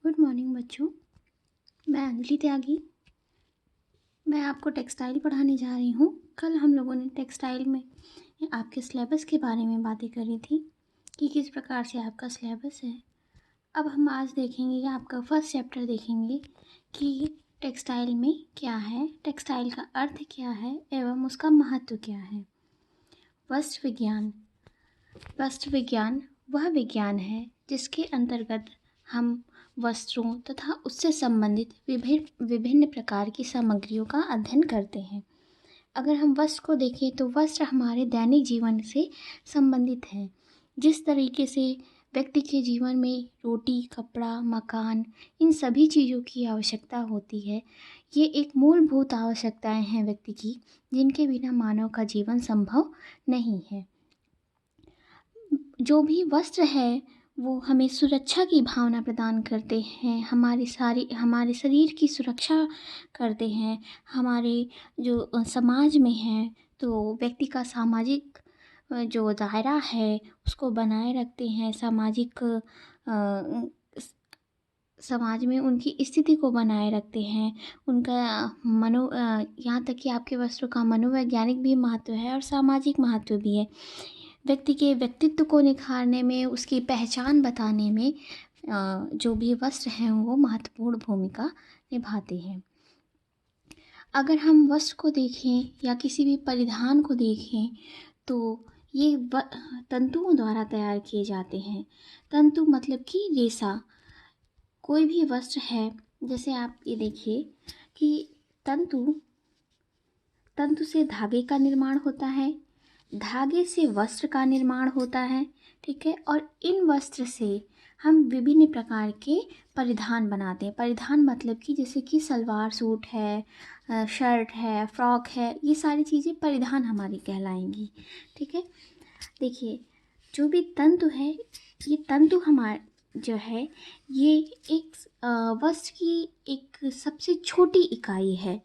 Good morning बच्चों। मैं अंजलि त्यागी। मैं आपको टेक्सटाइल पढ़ाने जा रही हूँ। कल हम लोगों ने टेक्सटाइल में आपके सिलेबस के बारे में बातें करी थी कि किस प्रकार से आपका सिलेबस है। अब हम आज देखेंगे कि आपका फर्स्ट चैप्टर देखेंगे कि टेक्सटाइल में क्या है, टेक्सटाइल का अर्थ क्या है एवं उसका महत्व क्या है। वस्त्र विज्ञान। वस्त्र विज्ञान वह विज्ञान है जिसके अंतर्गत हम वस्त्रों तथा उससे संबंधित विभिन्न प्रकार की सामग्रियों का अध्ययन करते हैं। अगर हम वस्त्र को देखें तो वस्त्र हमारे दैनिक जीवन से संबंधित है। जिस तरीके से व्यक्ति के जीवन में रोटी, कपड़ा, मकान, इन सभी चीज़ों की आवश्यकता होती है, ये एक मूलभूत आवश्यकताएं हैं व्यक्ति की, जिनके बिना मानव का जीवन संभव नहीं है। जो भी वस्त्र है वो हमें सुरक्षा की भावना प्रदान करते हैं, हमारे शरीर की सुरक्षा करते हैं। हमारे जो समाज में है तो व्यक्ति का सामाजिक जो दायरा है उसको बनाए रखते हैं। समाज में उनकी स्थिति को बनाए रखते हैं। उनका यहाँ तक कि आपके वस्त्रों का मनोवैज्ञानिक भी महत्व है और सामाजिक महत्व भी है। व्यक्ति के व्यक्तित्व को निखारने में, उसकी पहचान बताने में जो भी वस्त्र हैं वो महत्वपूर्ण भूमिका निभाते हैं। अगर हम वस्त्र को देखें या किसी भी परिधान को देखें तो ये तंतुओं द्वारा तैयार किए जाते हैं। तंतु मतलब कि रेशा। कोई भी वस्त्र है, जैसे आप ये देखिए कि तंतु से धागे का निर्माण होता है, धागे से वस्त्र का निर्माण होता है, ठीक है। और इन वस्त्र से हम विभिन्न प्रकार के परिधान बनाते हैं। परिधान मतलब कि जैसे कि सलवार सूट है, शर्ट है, फ्रॉक है, ये सारी चीज़ें परिधान हमारी कहलाएंगी, ठीक है। देखिए, जो भी तंतु है, ये तंतु हमारे जो है ये एक वस्त्र की एक सबसे छोटी इकाई है।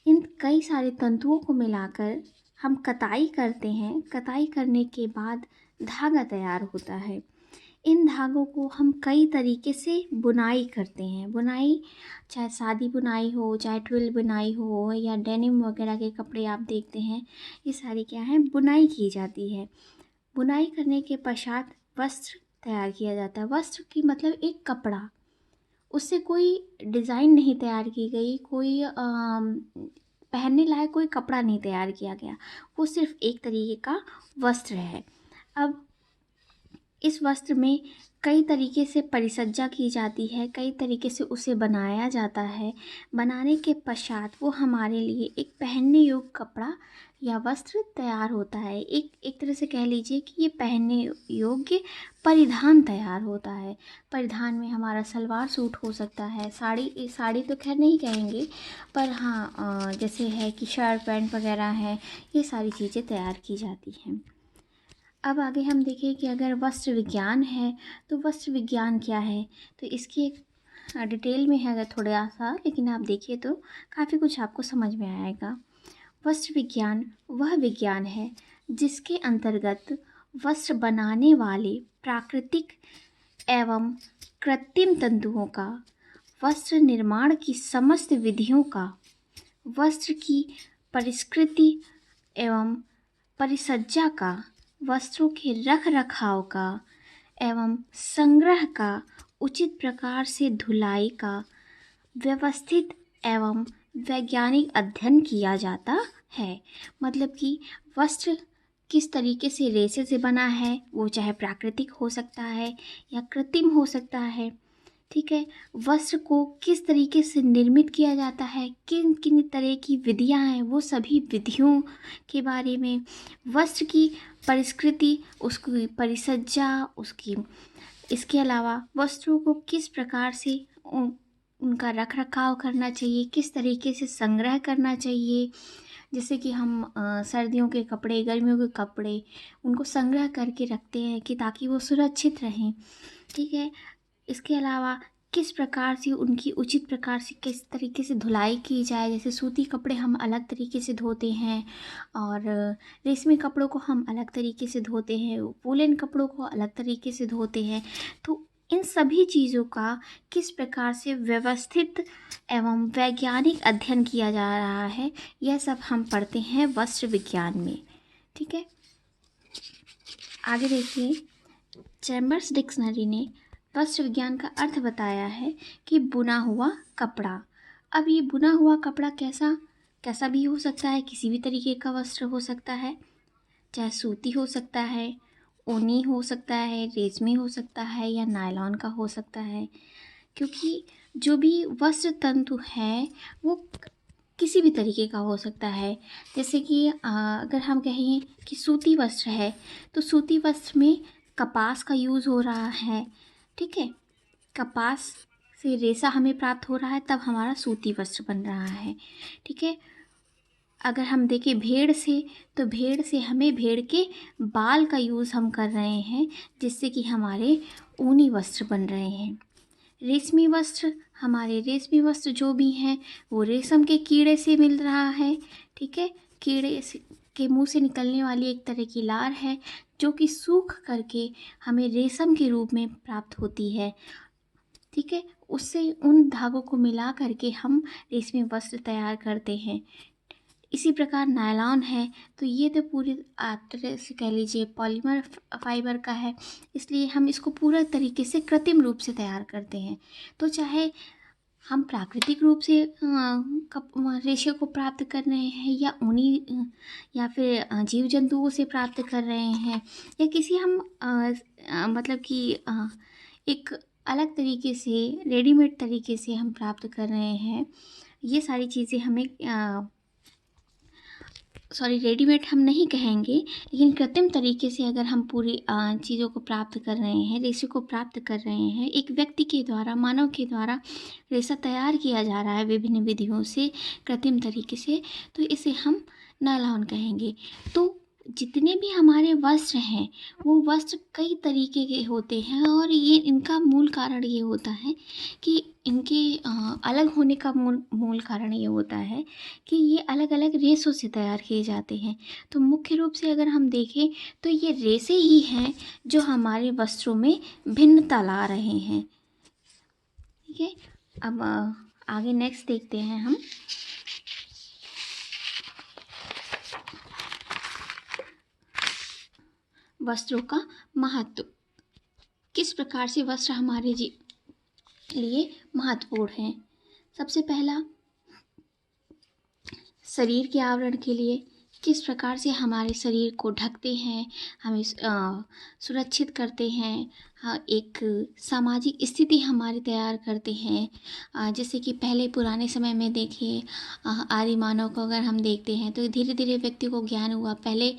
इन कई सारे तंतुओं को मिलाकर हम कताई करते हैं। कताई करने के बाद धागा तैयार होता है। इन धागों को हम कई तरीके से बुनाई करते हैं। बुनाई चाहे सादी बुनाई हो, चाहे ट्विल बुनाई हो, या डेनिम वगैरह के कपड़े आप देखते हैं, ये सारी क्या है, बुनाई की जाती है। बुनाई करने के पश्चात वस्त्र तैयार किया जाता है। वस्त्र की मतलब एक कपड़ा, उससे कोई डिज़ाइन नहीं तैयार की गई, कोई पहनने लायक कोई कपड़ा नहीं तैयार किया गया, वो सिर्फ एक तरीके का वस्त्र है। अब इस वस्त्र में कई तरीके से परिसज्जा की जाती है, कई तरीके से उसे बनाया जाता है। बनाने के पश्चात वो हमारे लिए एक पहनने योग्य कपड़ा या वस्त्र तैयार होता है। एक तरह से कह लीजिए कि ये पहनने योग्य परिधान तैयार होता है। परिधान में हमारा सलवार सूट हो सकता है, साड़ी तो खैर नहीं कहेंगे, पर हाँ जैसे है कि शर्ट पैंट वगैरह है, ये सारी चीज़ें तैयार की जाती हैं। अब आगे हम देखें कि अगर वस्त्र विज्ञान है तो वस्त्र विज्ञान क्या है, तो इसकी एक डिटेल में है अगर थोड़ा सा, लेकिन आप देखिए तो काफ़ी कुछ आपको समझ में आएगा। वस्त्र विज्ञान वह विज्ञान है जिसके अंतर्गत वस्त्र बनाने वाले प्राकृतिक एवं कृत्रिम तंतुओं का, वस्त्र निर्माण की समस्त विधियों का, वस्त्र की परिष्कृति एवं परिसज्जा का, वस्त्रों के रख रखाव का एवं संग्रह का, उचित प्रकार से धुलाई का व्यवस्थित एवं वैज्ञानिक अध्ययन किया जाता है। मतलब कि वस्त्र किस तरीके से रेशे से बना है, वो चाहे प्राकृतिक हो सकता है या कृत्रिम हो सकता है, ठीक है। वस्त्र को किस तरीके से निर्मित किया जाता है, किन किन तरह की विधियां हैं, वो सभी विधियों के बारे में, वस्त्र की परिष्कृति, उसकी परिसज्जा, इसके अलावा वस्त्रों को किस प्रकार से उनका रख रखाव करना चाहिए, किस तरीके से संग्रह करना चाहिए। जैसे कि हम सर्दियों के कपड़े, गर्मियों के कपड़े, उनको संग्रह करके रखते हैं कि ताकि वो सुरक्षित रहें, ठीक है। इसके अलावा किस प्रकार से उनकी उचित प्रकार से किस तरीके से धुलाई की जाए। जैसे सूती कपड़े हम अलग तरीके से धोते हैं और रेशमी कपड़ों को हम अलग तरीके से धोते हैं, वूलन कपड़ों को अलग तरीके से धोते हैं। तो इन सभी चीज़ों का किस प्रकार से व्यवस्थित एवं वैज्ञानिक अध्ययन किया जा रहा है, यह सब हम पढ़ते हैं वस्त्र विज्ञान में। ठीक है, आगे देखिए, चैम्बर्स डिक्शनरी ने वस्त्र विज्ञान का अर्थ बताया है कि बुना हुआ कपड़ा। अब ये बुना हुआ कपड़ा कैसा भी हो सकता है, किसी भी तरीके का वस्त्र हो सकता है, चाहे सूती हो सकता है, ऊनी हो सकता है, रेशमी हो सकता है, या नायलॉन का हो सकता है। क्योंकि जो भी वस्त्र तंतु है वो किसी भी तरीके का हो सकता है। जैसे कि अगर हम कहें कि सूती वस्त्र है तो सूती वस्त्र में कपास का यूज़ हो रहा है। ठीक है, कपास से रेशा हमें प्राप्त हो रहा है, तब हमारा सूती वस्त्र बन रहा है। ठीक है, अगर हम देखें भेड़ से, तो भेड़ से हमें भेड़ के बाल का यूज़ हम कर रहे हैं, जिससे कि हमारे ऊनी वस्त्र बन रहे हैं। रेशमी वस्त्र, हमारे रेशमी वस्त्र जो भी हैं वो रेशम के कीड़े से मिल रहा है। ठीक है, के मुंह से निकलने वाली एक तरह की लार है जो कि सूख करके हमें रेशम के रूप में प्राप्त होती है। ठीक है, उससे उन धागों को मिला करके हम रेशमी वस्त्र तैयार करते हैं। इसी प्रकार नायलॉन है, तो ये तो पूरी तरह से कह लीजिए पॉलीमर फाइबर का है, इसलिए हम इसको पूरा तरीके से कृत्रिम रूप से तैयार करते हैं। तो चाहे हम प्राकृतिक रूप से रेशे को प्राप्त कर रहे हैं, या ऊनी या फिर जीव जंतुओं से प्राप्त कर रहे हैं, या किसी हम मतलब कि एक अलग तरीके से रेडीमेड तरीके से हम प्राप्त कर रहे हैं, ये सारी चीज़ें हमें रेडीमेड हम नहीं कहेंगे, लेकिन कृत्रिम तरीके से अगर हम पूरी चीज़ों को प्राप्त कर रहे हैं, रेशे को प्राप्त कर रहे हैं, एक व्यक्ति के द्वारा, मानव के द्वारा रेशा तैयार किया जा रहा है विभिन्न विधियों से, कृत्रिम तरीके से, तो इसे हम नायलॉन कहेंगे। तो जितने भी हमारे वस्त्र हैं वो वस्त्र कई तरीके के होते हैं, और ये इनका मूल कारण ये होता है कि इनके अलग होने का मूल कारण ये होता है कि ये अलग अलग रेशों से तैयार किए जाते हैं। तो मुख्य रूप से अगर हम देखें तो ये रेशे ही हैं जो हमारे वस्त्रों में भिन्नता ला रहे हैं। ठीक है, अब आगे नेक्स्ट देखते हैं हम। वस्त्रों का महत्व, किस प्रकार से वस्त्र हमारे लिए महत्वपूर्ण हैं। सबसे पहला, शरीर के आवरण के लिए, किस प्रकार से हमारे शरीर को ढकते हैं, हमें सुरक्षित करते हैं, हाँ, एक सामाजिक स्थिति हमारी तैयार करते हैं। जैसे कि पहले पुराने समय में देखिए, आदि मानव को अगर हम देखते हैं तो धीरे धीरे व्यक्ति को ज्ञान हुआ। पहले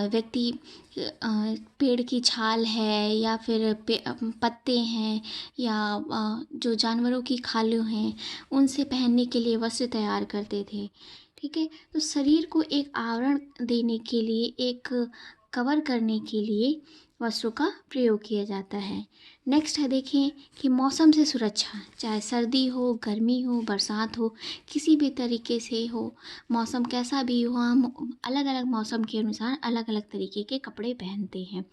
व्यक्ति पेड़ की छाल है, या फिर पत्ते हैं, या जो जानवरों की खालें हैं, उनसे पहनने के लिए वस्त्र तैयार करते थे। ठीक है, तो शरीर को एक आवरण देने के लिए, एक कवर करने के लिए वस्त्रों का प्रयोग किया जाता है। नेक्स्ट है, देखें कि मौसम से सुरक्षा, चाहे सर्दी हो, गर्मी हो, बरसात हो, किसी भी तरीके से हो, मौसम कैसा भी हो, हम अलग अलग मौसम के अनुसार अलग अलग तरीके के कपड़े पहनते हैं।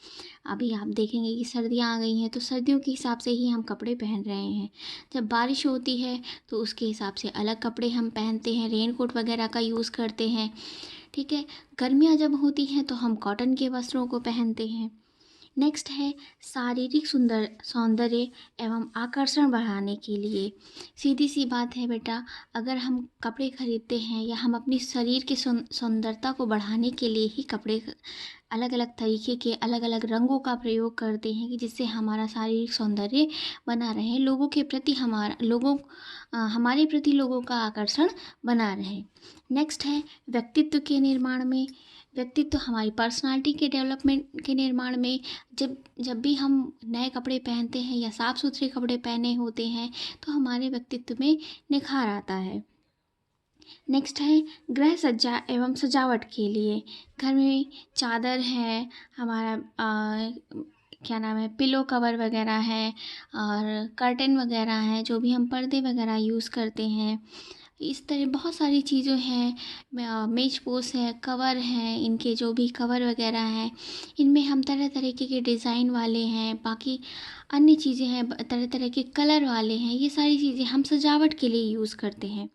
अभी आप देखेंगे कि सर्दियाँ आ गई हैं तो सर्दियों के हिसाब से ही हम कपड़े पहन रहे हैं। जब बारिश होती है तो उसके हिसाब से अलग कपड़े हम पहनते हैं, रेनकोट वगैरह का यूज़ करते हैं। ठीक है, गर्मियाँ जब होती हैं तो हम कॉटन के वस्त्रों को पहनते हैं। नेक्स्ट है, शारीरिक सौंदर्य एवं आकर्षण बढ़ाने के लिए। सीधी सी बात है बेटा, अगर हम कपड़े खरीदते हैं या हम अपनी शरीर की सुंदरता को बढ़ाने के लिए ही कपड़े अलग अलग तरीके के अलग अलग रंगों का प्रयोग करते हैं कि जिससे हमारा शारीरिक सौंदर्य बना रहे, लोगों के प्रति हमारे प्रति लोगों का आकर्षण बना रहे। नेक्स्ट है, व्यक्तित्व के निर्माण में, व्यक्तित्व हमारी पर्सनालिटी के डेवलपमेंट के निर्माण में, जब भी हम नए कपड़े पहनते हैं या साफ़ सुथरे कपड़े पहने होते हैं तो हमारे व्यक्तित्व में निखार आता है। नेक्स्ट है, गृह सज्जा एवं सजावट के लिए, घर में चादर है, हमारा क्या नाम है, पिलो कवर वगैरह है, और कर्टन वगैरह है, जो भी हम पर्दे वगैरह यूज़ करते हैं, इस तरह बहुत सारी चीज़ें हैं, मेज पोस्ट है, कवर हैं, इनके जो भी कवर वगैरह हैं, इनमें हम तरह तरह के डिज़ाइन वाले हैं, बाकी अन्य चीज़ें हैं, तरह तरह के कलर वाले हैं, ये सारी चीज़ें हम सजावट के लिए यूज़ करते हैं।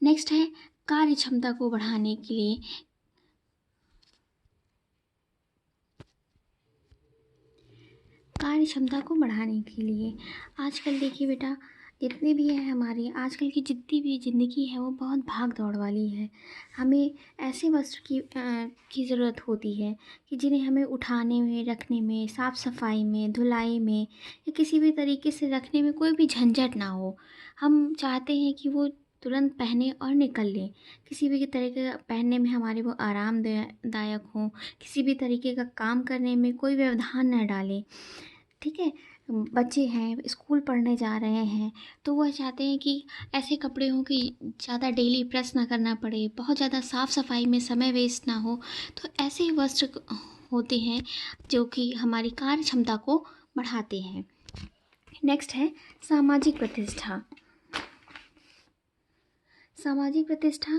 नेक्स्ट है कार्य क्षमता को बढ़ाने के लिए। कार्य क्षमता को बढ़ाने के लिए आजकल देखिए बेटा, जितने भी है हमारी आजकल की जितनी भी ज़िंदगी है वो बहुत भाग दौड़ वाली है। हमें ऐसे वस्त्र की ज़रूरत होती है कि जिन्हें हमें उठाने में, रखने में, साफ़ सफाई में, धुलाई में या किसी भी तरीके से रखने में कोई भी झंझट ना हो। हम चाहते हैं कि वो तुरंत पहने और निकल लें। किसी भी तरीके का पहनने में हमारे वो आरामदायक हों, किसी भी तरीके का काम करने में कोई व्यवधान न डालें। ठीक है, बच्चे हैं स्कूल पढ़ने जा रहे हैं तो वह चाहते हैं कि ऐसे कपड़े हों कि ज़्यादा डेली प्रेस ना करना पड़े, बहुत ज़्यादा साफ़ सफाई में समय वेस्ट ना हो। तो ऐसे वस्त्र होते हैं जो कि हमारी कार्य क्षमता को बढ़ाते हैं। नेक्स्ट है सामाजिक प्रतिष्ठा। सामाजिक प्रतिष्ठा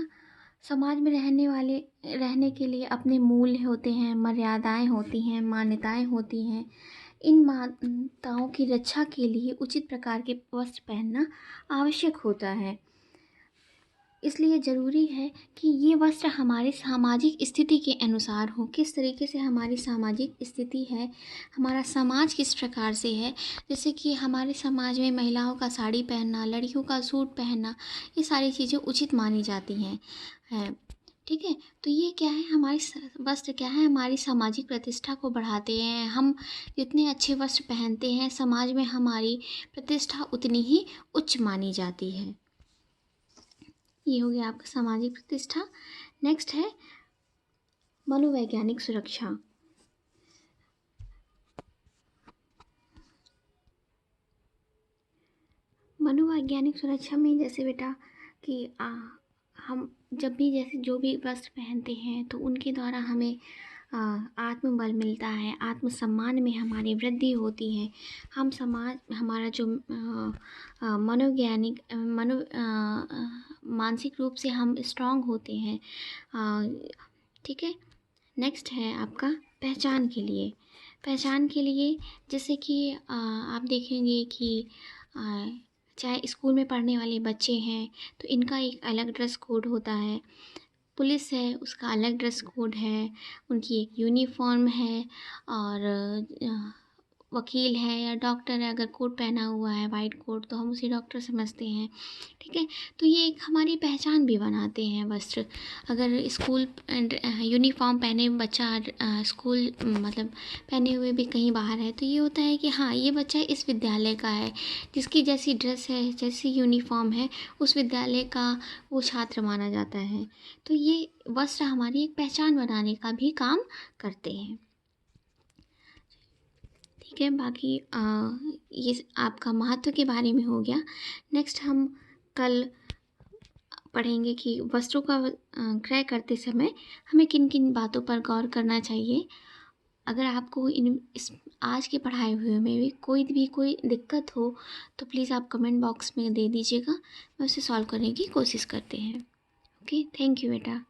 समाज में रहने के लिए अपने मूल्य होते हैं, मर्यादाएं होती हैं, मान्यताएं होती हैं। इन मान्यताओं की रक्षा के लिए उचित प्रकार के वस्त्र पहनना आवश्यक होता है। इसलिए ज़रूरी है कि ये वस्त्र हमारे सामाजिक स्थिति के अनुसार हो, किस तरीके से हमारी सामाजिक स्थिति है, हमारा समाज किस प्रकार से है। जैसे कि हमारे समाज में महिलाओं का साड़ी पहनना, लड़कियों का सूट पहनना, ये सारी चीज़ें उचित मानी जाती हैं। ठीक है, तो ये क्या है, हमारे वस्त्र क्या है, हमारी सामाजिक प्रतिष्ठा को बढ़ाते हैं। हम जितने अच्छे वस्त्र पहनते हैं समाज में हमारी प्रतिष्ठा उतनी ही उच्च मानी जाती है। ये हो गया आपका सामाजिक प्रतिष्ठा। नेक्स्ट है मनोवैज्ञानिक सुरक्षा। मनोवैज्ञानिक सुरक्षा में जैसे बेटा कि हम जब भी जैसे जो भी वस्त्र पहनते हैं तो उनके द्वारा हमें आत्मबल मिलता है, आत्मसम्मान में हमारी वृद्धि होती है। हम समाज हमारा जो मनोवैज्ञानिक मानसिक रूप से हम स्ट्रांग होते हैं। ठीक है, नेक्स्ट है आपका पहचान के लिए। पहचान के लिए जैसे कि आप देखेंगे कि चाहे स्कूल में पढ़ने वाले बच्चे हैं तो इनका एक अलग ड्रेस कोड होता है, पुलिस है उसका अलग ड्रेस कोड है, उनकी एक यूनिफॉर्म है, और वकील है या डॉक्टर है अगर कोट पहना हुआ है वाइट कोट तो हम उसे डॉक्टर समझते हैं। ठीक है, तो ये एक हमारी पहचान भी बनाते हैं वस्त्र। अगर स्कूल यूनिफॉर्म पहने बच्चा स्कूल मतलब पहने हुए भी कहीं बाहर है तो ये होता है कि हाँ ये बच्चा इस विद्यालय का है, जिसकी जैसी ड्रेस है जैसी यूनिफॉर्म है उस विद्यालय का वो छात्र माना जाता है। तो ये वस्त्र हमारी एक पहचान बनाने का भी काम करते हैं। ठीक है, बाकी ये आपका महत्व के बारे में हो गया। नेक्स्ट हम कल पढ़ेंगे कि वस्त्रों का क्रय करते समय हमें किन किन बातों पर गौर करना चाहिए। अगर आपको इस आज के पढ़ाए हुए में भी कोई दिक्कत हो तो प्लीज़ आप कमेंट बॉक्स में दे दीजिएगा, मैं उसे सॉल्व करने की कोशिश करते हैं। ओके, थैंक यू बेटा।